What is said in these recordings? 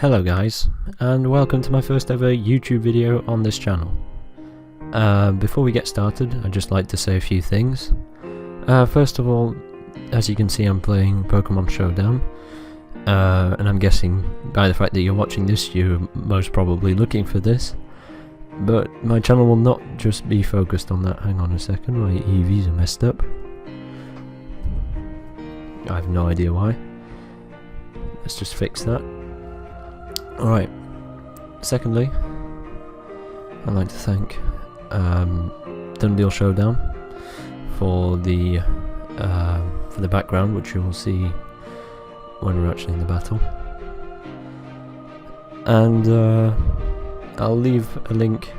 Hello guys, and welcome to my first ever YouTube video on this channel. Before we get started, I'd just like to say a few things. First of all, as you can see, I'm playing Pokemon Showdown, and I'm guessing by the fact that you're watching this, you're most probably looking for this. But my channel will not just be focused on that. Hang on a second, my EVs are messed up. I have no idea why. Let's just fix that. Alright, secondly, I'd like to thank Dundeal Showdown for the background, which you will see when we're actually in the battle. And I'll leave a link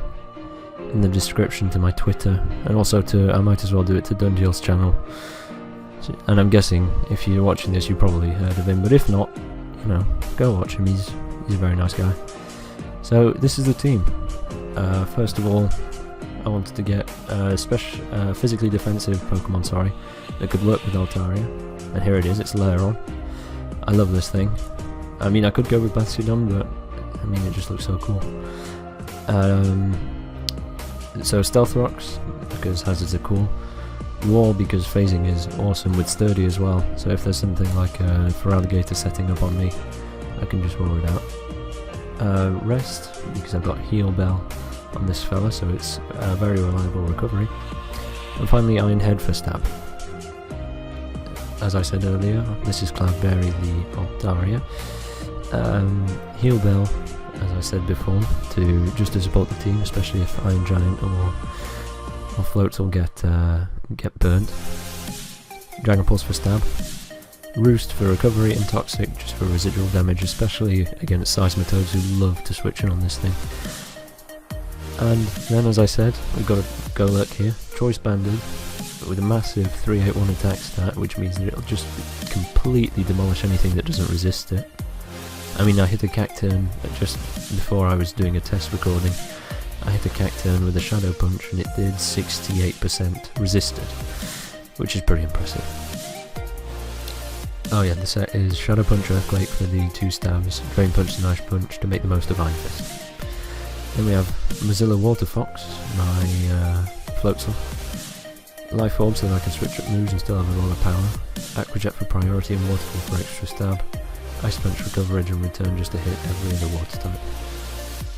in the description to my Twitter, and also to, I might as well do it, to Dundeal's channel. And I'm guessing if you're watching this, you probably heard of him, but if not, you know, go watch him. He's a very nice guy. So this is the team. First of all, I wanted to get physically defensive Pokemon, that could work with Altaria, and here it is. It's Lairon. I love this thing. I mean, I could go with Bastiodon, but I mean, it just looks so cool. So Stealth Rocks, because hazards are cool. Wall, because phasing is awesome, with Sturdy as well, so if there's something like for Alligator setting up on me, I can just roll it out. Rest, because I've got Heal Bell on this fella, so it's a very reliable recovery. And finally Iron Head for stab. As I said earlier, this is Cloudberry the Altaria. Heal Bell, as I said before, just to support the team, especially if Iron Giant or Floats will get burnt. Dragon Pulse for stab. Roost for recovery, and Toxic just for residual damage, especially against Seismitoads who love to switch in on this thing. And then, as I said, we've got a Golurk here, Choice Banded, with a massive 381 attack stat, which means that it'll just completely demolish anything that doesn't resist it. I mean, I hit a Cacturn just before I was doing a test recording. I hit a Cacturn with a Shadow Punch and it did 68% resisted, which is pretty impressive. Oh yeah, the set is Shadow Punch Earthquake for the 2 stabs, Drain Punch and Ice Punch to make the most of Iron Fist. Then we have Mozilla Water Fox, my Floatzel. Life Orb so that I can switch up moves and still have a lot of power. Aqua Jet for priority and Waterfall for extra stab. Ice Punch for coverage and return just to hit every other water type.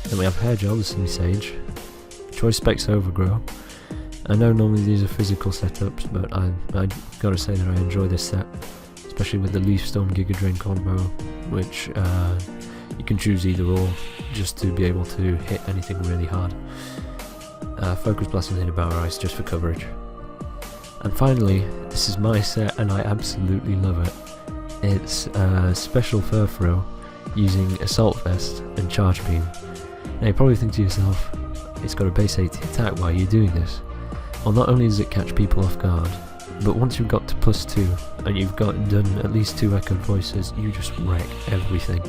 Then we have Hair Gel, the Simisage. Choice Specs Overgrow. I know normally these are physical setups, but I gotta say that I enjoy this set. Especially with the Leaf Storm Giga Drain combo, which you can choose either or, just to be able to hit anything really hard. Focus Blast and Hidden Ice just for coverage. And finally, this is my set and I absolutely love it. It's Special Furfrou using Assault Vest and Charge Beam. Now you probably think to yourself, it's got a base 80 attack, why are you doing this? Well, not only does it catch people off guard, but once you've got to +2 and you've done at least 2 echoed voices, you just wreck everything.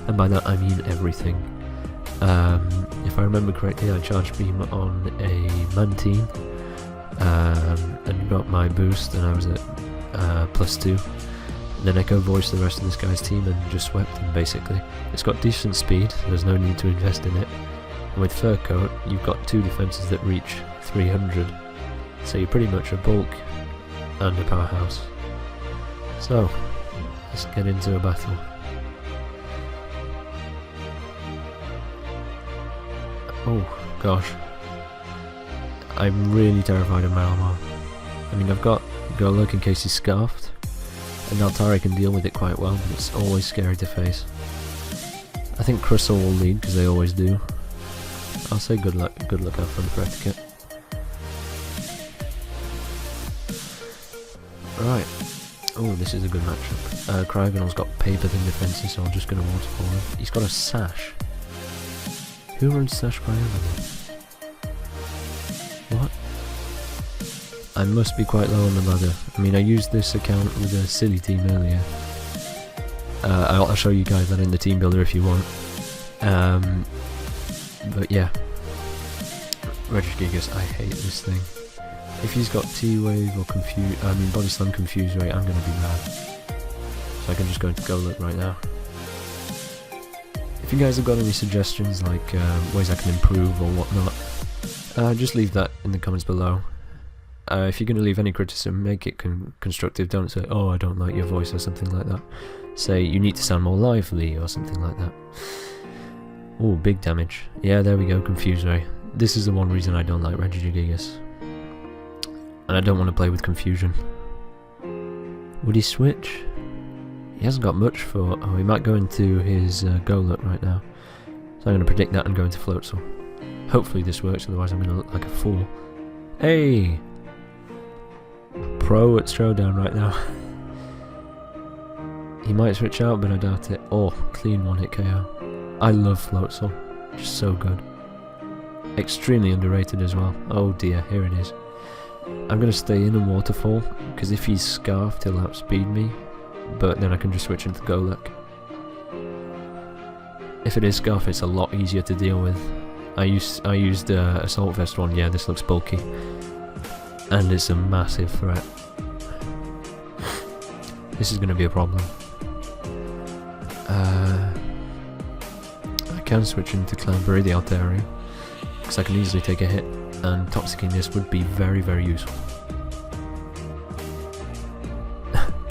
And by that I mean everything. If I remember correctly, I charged beam on a Mantine and got my boost, and I was at +2. And then echo voiced the rest of this guy's team and just swept him basically. It's got decent speed, so there's no need to invest in it. And with Fur Coat, you've got 2 defenses that reach 300. So you're pretty much a bulk and a powerhouse. So, let's get into a battle. Oh gosh, I'm really terrified of Malamar. I mean, I've got Golurk in case he's scarfed, and Altaria can deal with it quite well, but it's always scary to face. I think Crystal will lead, because they always do. I'll say good luck, have fun for etiquette. Right. Oh, this is a good matchup. Cryogonal's got paper thin defenses, so I'm just going to waterfall him. He's got a Sash. Who runs Sash Cryogonal? What? I must be quite low on the ladder. I mean, I used this account with a silly team earlier. I'll show you guys that in the team builder if you want. But yeah. Regigigas, I hate this thing. If he's got T-Wave or Body Slam Confuse Ray, I'm gonna be mad. So I can just go into Golurk right now. If you guys have got any suggestions, like ways I can improve or whatnot, just leave that in the comments below. If you're going to leave any criticism, make it constructive. Don't say, oh, I don't like your voice or something like that. Say, you need to sound more lively or something like that. Oh, big damage. Yeah, there we go, Confuse Ray. This is the one reason I don't like Regigigas. And I don't want to play with confusion. Would he switch? He hasn't got much for... Oh, he might go into his Golett right now. So I'm going to predict that and go into Floatzel. Hopefully this works, otherwise I'm going to look like a fool. Hey! Pro at Showdown right now. He might switch out, but I doubt it. Oh, clean one-hit KO. I love Floatzel. Just so good. Extremely underrated as well. Oh dear, here it is. I'm going to stay in and Waterfall, because if he's Scarfed, he'll outspeed me. But then I can just switch into Golett. If it is Scarf, it's a lot easier to deal with. I used Assault Vest one. Yeah, this looks bulky. And it's a massive threat. This is going to be a problem. I can switch into Cloudberry, the Altaria, because I can easily take a hit, and Toxicking this would be very, very useful.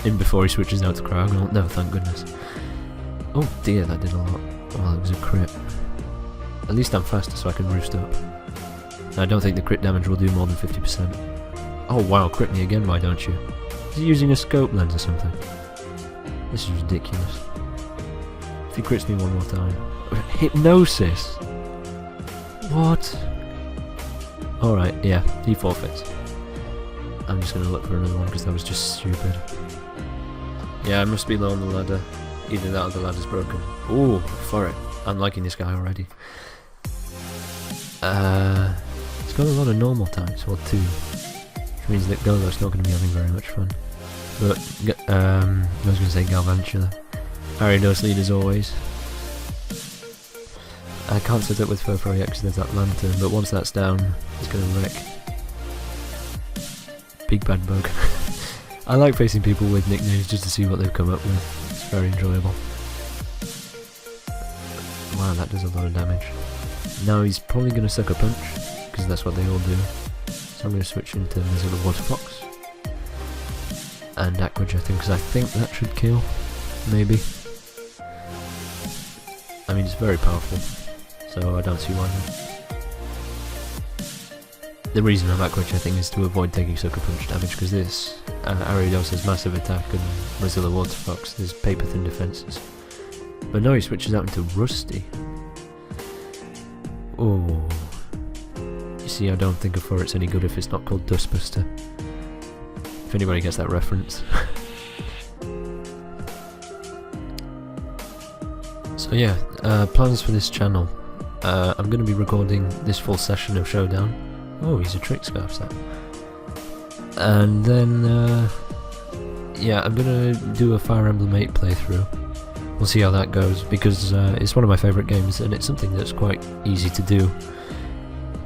In before he switches out to Cryogonal. No, thank goodness. Oh dear, that did a lot. Well, it was a crit. At least I'm faster so I can roost up. I don't think the crit damage will do more than 50%. Oh wow, crit me again, why don't you? Is he using a scope lens or something? This is ridiculous. If he crits me one more time. Hypnosis! What? Alright, yeah, he forfeits. I'm just gonna look for another one because that was just stupid. Yeah, I must be low on the ladder. Either that or the ladder's broken. Ooh, for it. I'm liking this guy already. It's got a lot of normal types, or 2. Which means that Golett's not going to be having very much fun. But, I was going to say Galvantula. Ariados lead as always. I can't set up with Furfro yet because there's that lantern, but once that's down, it's going to wreck. Big bad bug. I like facing people with nicknames just to see what they've come up with. It's very enjoyable. Wow, that does a lot of damage. Now he's probably going to suck a punch, because that's what they all do. So I'm going to switch into Mizilla Water Fox. And Aqua Jetting, because I think that should kill. Maybe. I mean, it's very powerful, so I don't see why not. The reason I'm Aqua Jetting is to avoid taking Sucker Punch damage, because this Ariados has massive attack and Mozilla Water Fox, there's paper thin defences. But now he switches out into Rusty. Oh. You see, I don't think a Furret's any good if it's not called Dustbuster. If anybody gets that reference. So yeah, plans for this channel. I'm going to be recording this full session of Showdown. Oh, he's a Trick Scarf set. And then, yeah, I'm going to do a Fire Emblem 8 playthrough. We'll see how that goes, because it's one of my favourite games, and it's something that's quite easy to do.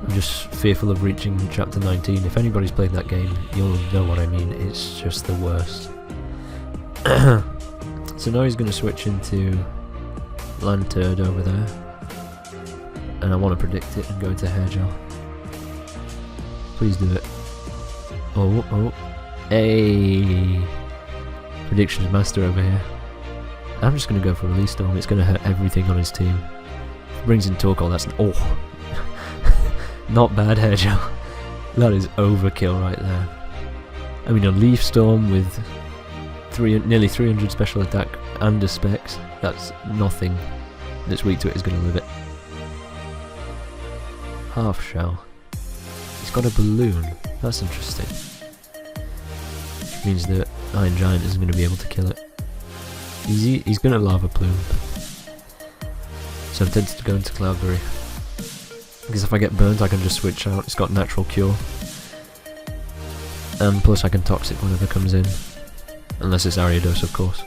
I'm just fearful of reaching chapter 19. If anybody's played that game, you'll know what I mean. It's just the worst. So now he's going to switch into Lantern over there, and I want to predict it and go into Hair Gel. Please do it. Oh, oh, hey! Predictions master over here. I'm just going to go for Release Storm. It's going to hurt everything on his team. If it brings in Torkoal, that's oh, not bad, Hair Gel. That is overkill right there. I mean, a Leaf Storm with nearly 300 special attack and a specs. That's nothing that's weak to it is going to live it. Half Shell. He's got a balloon. That's interesting. Which means that Iron Giant isn't going to be able to kill it. He's going to Lava Plume. So I'm tempted to go into Cloudberry. Because if I get burnt I can just switch out. It's got Natural Cure. And plus I can Toxic whenever it comes in. Unless it's Ariados, of course.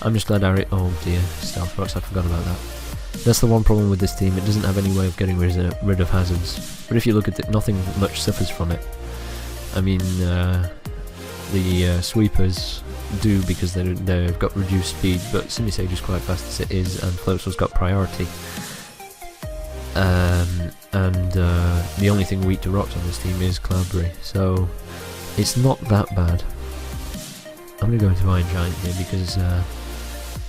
I'm just glad oh dear, Stealth Rocks, I forgot about that. That's the one problem with this team, it doesn't have any way of getting rid of hazards. But if you look at it, nothing much suffers from it. I mean, the sweepers do because they've got reduced speed, but Simisage is quite fast as it is, and Floatzel's got priority. The only thing weak to rocks on this team is Cloudberry, so it's not that bad. I'm going to go into Iron Giant here because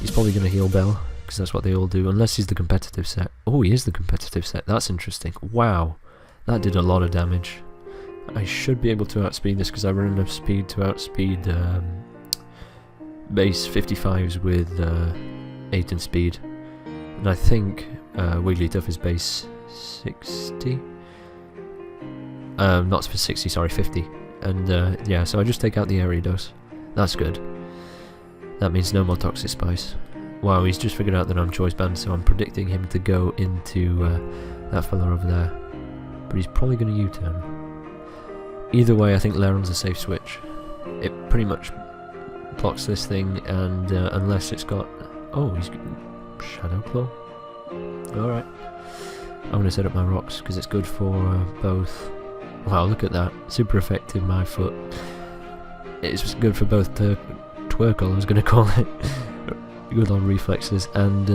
he's probably going to heal Bell, because that's what they all do, unless he's the competitive set. Oh, he is the competitive set, that's interesting. Wow, that did a lot of damage. I should be able to outspeed this because I run enough speed to outspeed base 55s with 8 in speed. And I think Wigglytuff is base 60? Not for 60, sorry, 50. And yeah, so I just take out the Ariados. That's good. That means no more Toxic Spice. Wow, he's just figured out that I'm choice banned, so I'm predicting him to go into that fella over there. But he's probably going to U-turn. Either way, I think Laron's a safe switch. It pretty much blocks this thing, and unless it's got... Oh, he's... Shadow Claw? Alright. I'm going to set up my rocks, because it's good for both... Wow, look at that. Super effective, my foot. It's good for both Twerkle, I was going to call it. Good on reflexes, and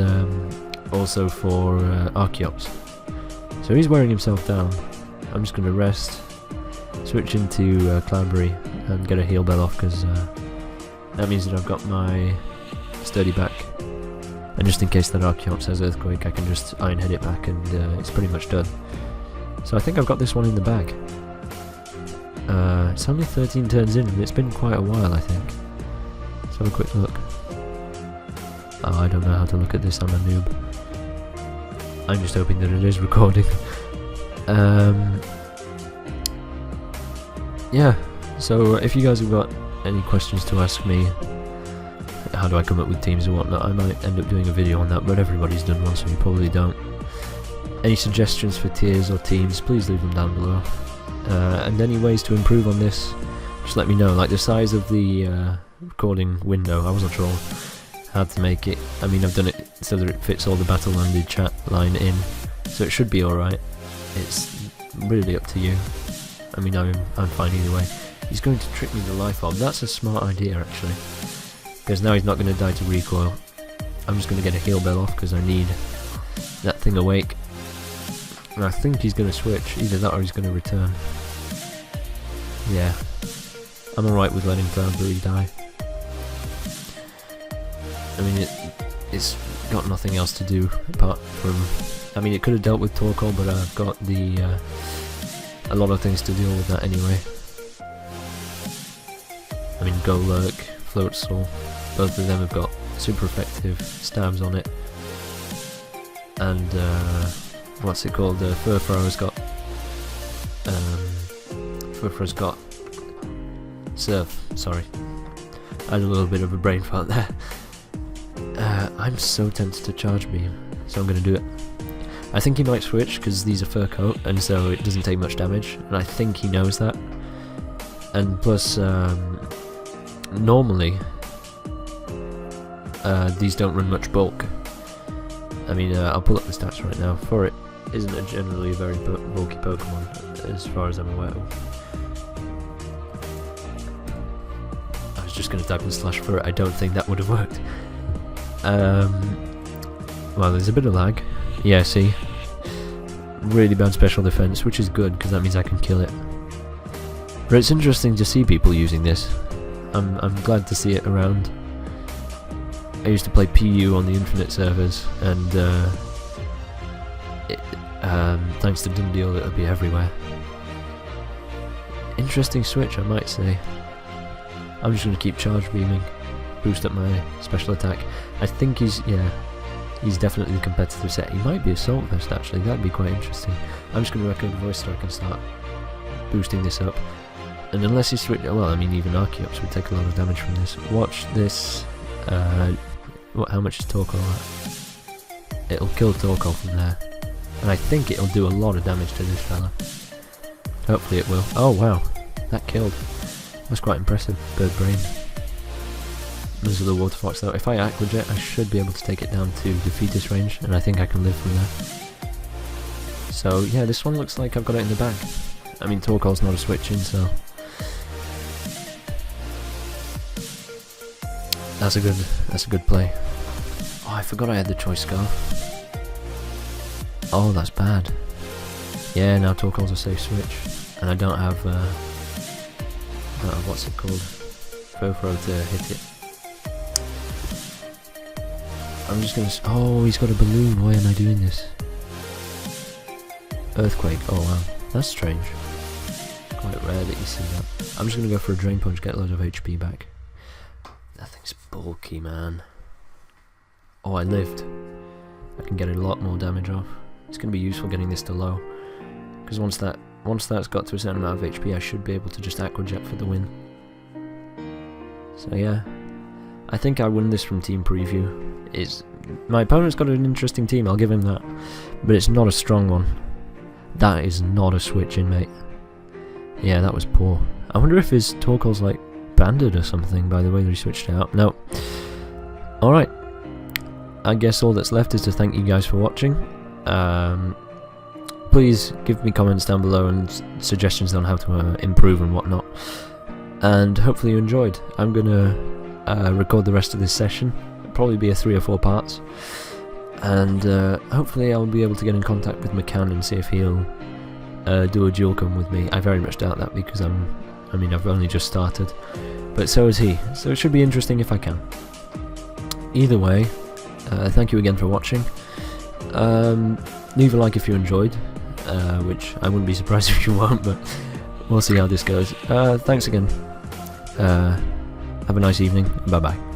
also for Archeops. So he's wearing himself down. I'm just going to rest, switch into Cloudberry, and get a heal bell off, because that means that I've got my sturdy back. And just in case that Archeops has Earthquake, I can just Iron Head it back, and it's pretty much done. So I think I've got this one in the bag. It's only 13 turns in, and it's been quite a while, I think. Let's have a quick look. Oh, I don't know how to look at this, I'm a noob. I'm just hoping that it is recording. Yeah, so if you guys have got any questions to ask me, how do I come up with teams and whatnot, I might end up doing a video on that, but everybody's done one, so you probably don't. Any suggestions for tiers or teams, please leave them down below. And any ways to improve on this, just let me know. Like the size of the recording window, I wasn't sure how to make it. I mean, I've done it so that it fits all the battle landed chat line in, so it should be alright. It's really up to you. I mean, I'm fine either way. He's going to trick me the life orb. That's a smart idea, actually. Because now he's not going to die to recoil. I'm just going to get a heal bell off because I need that thing awake. And I think he's going to switch. Either that or he's going to return. Yeah. I'm alright with letting Cloudberry die. I mean, it's got nothing else to do apart from... I mean, it could have dealt with Torkoal, but I've got a lot of things to deal with that anyway. I mean, Golurk, Floatzel, both of them have got super effective stabs on it. And, what's it called? Furfro's got... Furfro's got... Surf, sorry. I had a little bit of a brain fart there. I'm so tempted to charge beam, so I'm going to do it. I think he might switch because these are fur coat, and so it doesn't take much damage, and I think he knows that. And plus, normally, these don't run much bulk. I mean, I'll pull up the stats right now. For it isn't a generally a very bulky Pokemon, as far as I'm aware of. I was just going to type in slash for it, I don't think that would have worked. Well, there's a bit of lag. Yeah, see? Really bad special defense, which is good, because that means I can kill it. But it's interesting to see people using this. I'm glad to see it around. I used to play PU on the Infinite servers, and thanks to Dundeal, it'll be everywhere. Interesting switch, I might say. I'm just going to keep charge beaming, boost up my special attack. I think he's definitely the competitive set. He might be Assault Vest actually, that'd be quite interesting. I'm just going to record Voice Strike and start boosting this up. And unless he switch, well, I mean, even Archeops would take a lot of damage from this. Watch this. How much is Torkoal at? It'll kill Torkoal from there. And I think it'll do a lot of damage to this fella. Hopefully it will. Oh wow, that killed. That's quite impressive, Bird Brain. Those are the Water Fox though. If I Aqua Jet, I should be able to take it down to Defeatus range, and I think I can live from there. So yeah, this one looks like I've got it in the bag. I mean, Torkoal's not a switch in, so... That's a good play. Oh, I forgot I had the choice scarf. Oh, that's bad. Yeah, now Torkoal's a safe switch, and I don't have what's it called? Fofro to hit it. I'm just gonna. Oh, he's got a balloon. Why am I doing this? Earthquake. Oh wow, that's strange. Quite rare that you see that. I'm just gonna go for a Drain Punch, get a load of HP back. That thing's bulky, man. Oh, I lived. I can get a lot more damage off. It's gonna be useful getting this to low, because once that's got to a certain amount of HP, I should be able to just Aqua Jet for the win. So yeah, I think I win this from team preview. My opponent's got an interesting team, I'll give him that, but it's not a strong one. That is not a switch in, mate. Yeah, that was poor. I wonder if his Torkoal's like banded or something by the way that he switched it out. No. Alright. I guess all that's left is to thank you guys for watching. Please give me comments down below and suggestions on how to improve and whatnot. And hopefully you enjoyed. I'm gonna record the rest of this session. It'll probably be a 3 or 4 parts. And hopefully I'll be able to get in contact with McCann and see if he'll do a dual come with me. I very much doubt that, because I've only just started, but so is he, so it should be interesting if I can. Either way, thank you again for watching. Leave a like if you enjoyed, which I wouldn't be surprised if you won't, but we'll see how this goes. Thanks again. Have a nice evening. Bye bye.